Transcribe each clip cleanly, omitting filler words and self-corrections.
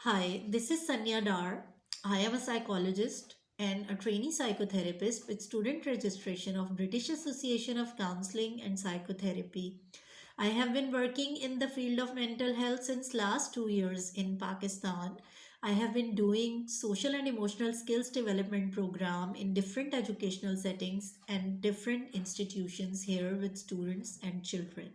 Hi, this is Sanya Dar. I am a psychologist and a trainee psychotherapist with student registration of British Association of Counseling and Psychotherapy. I have been working in the field of mental health since last 2 years in Pakistan. I have been doing social and emotional skills development program in different educational settings and different institutions here with students and children.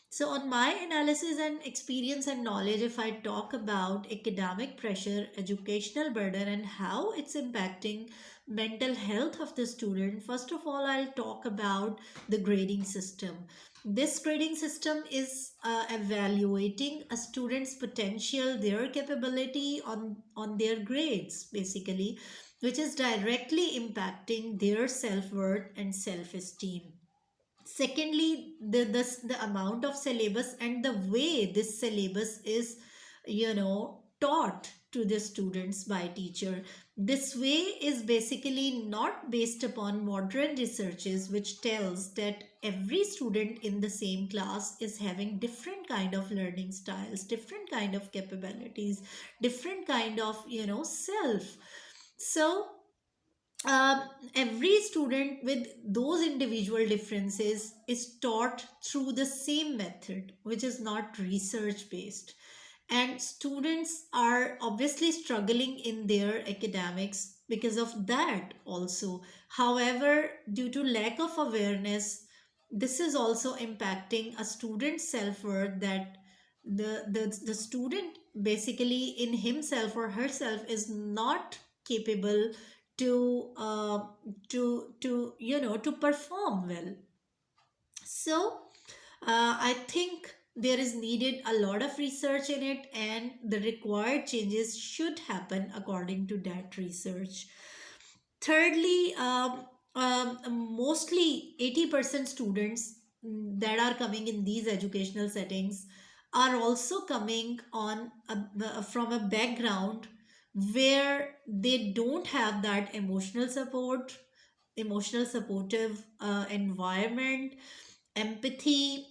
So, on my analysis and experience and knowledge, if I talk about academic pressure, educational burden, and how it's impacting mental health of the student, first of all, I'll talk about the grading system. This grading system is evaluating a student's potential, their capability on their grades, basically, which is directly impacting their self worth and self esteem. Secondly, the amount of syllabus and the way this syllabus is taught to the students by teacher. This way is basically not based upon modern researches which tells that every student in the same class is having different kind of learning styles, different kind of capabilities, different kind of self. So um, every student with those individual differences is taught through the same method, which is not research based. And students are obviously struggling in their academics because of that also. However, due to lack of awareness, this is also impacting a student's self-worth, that the student basically in himself or herself is not capable to to perform well. So I think there is needed a lot of research in it, and the required changes should happen according to that research. Thirdly, mostly 80% students that are coming in these educational settings are also coming from a background where they don't have that emotional supportive environment, empathy,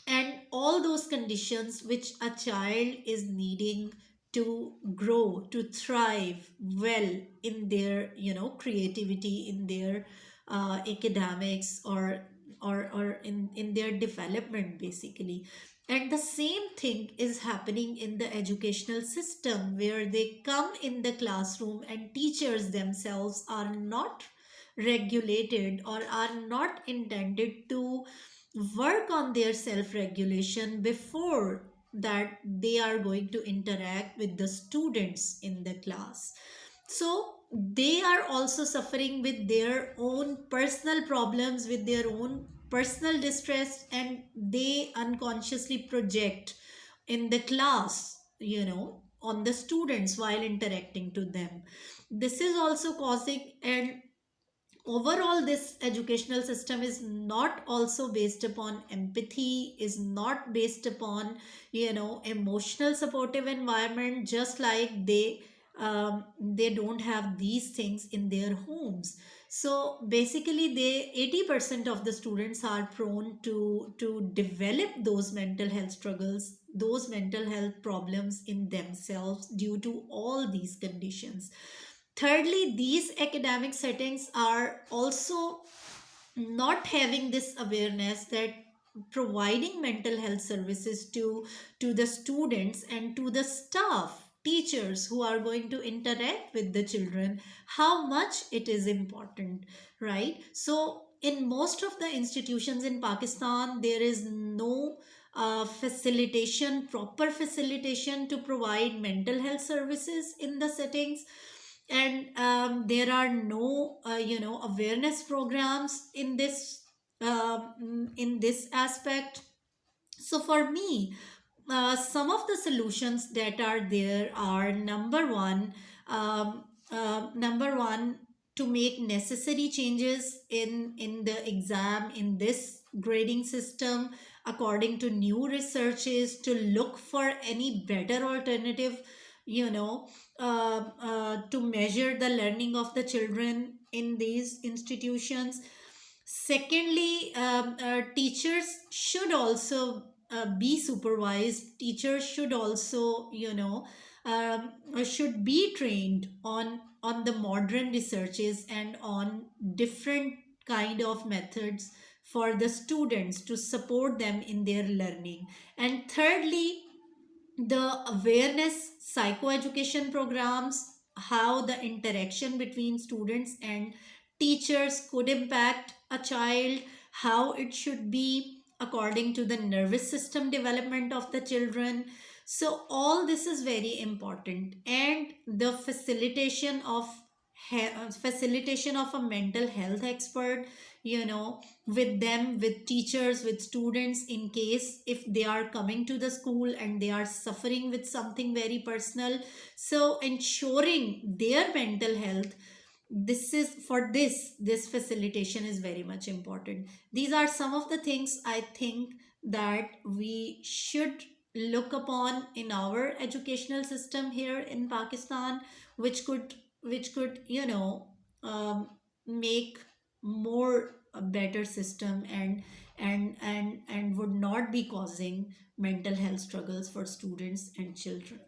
and all those conditions which a child is needing to grow, to thrive well in their creativity, in their academics, or in their development basically. And the same thing is happening in the educational system, where they come in the classroom and teachers themselves are not regulated or are not intended to work on their self regulation before that they are going to interact with the students in the class. So they are also suffering with their own personal problems, with their own personal distress, and they unconsciously project in the class, on the students while interacting to them. This is also causing, and overall this educational system is not also based upon empathy, is not based upon emotional supportive environment, just like they don't have these things in their homes. So basically they 80% of the students are prone to develop those mental health struggles, those mental health problems in themselves due to all these conditions. Thirdly, these academic settings are also not having this awareness that providing mental health services to the students and to the staff, teachers who are going to interact with the children, how much it is important, right? So in most of the institutions in Pakistan, there is no proper facilitation to provide mental health services in the settings. And there are no awareness programs in this aspect. So for me, some of the solutions that are there are: number one, to make necessary changes in the exam, in this grading system, according to new researches, to look for any better alternative, to measure the learning of the children in these institutions. Secondly, teachers should also be supervised. Teachers should also, should be trained on the modern researches and on different kind of methods for the students to support them in their learning. And thirdly, the awareness psychoeducation programs, how the interaction between students and teachers could impact a child, how it should be according to the nervous system development of the children. So all this is very important. And the facilitation of a mental health expert, with them, with teachers, with students, in case if they are coming to the school and they are suffering with something very personal. So ensuring their mental health, this facilitation is very much important. These are some of the things I think that we should look upon in our educational system here in Pakistan, which could make more a better system, and would not be causing mental health struggles for students and children.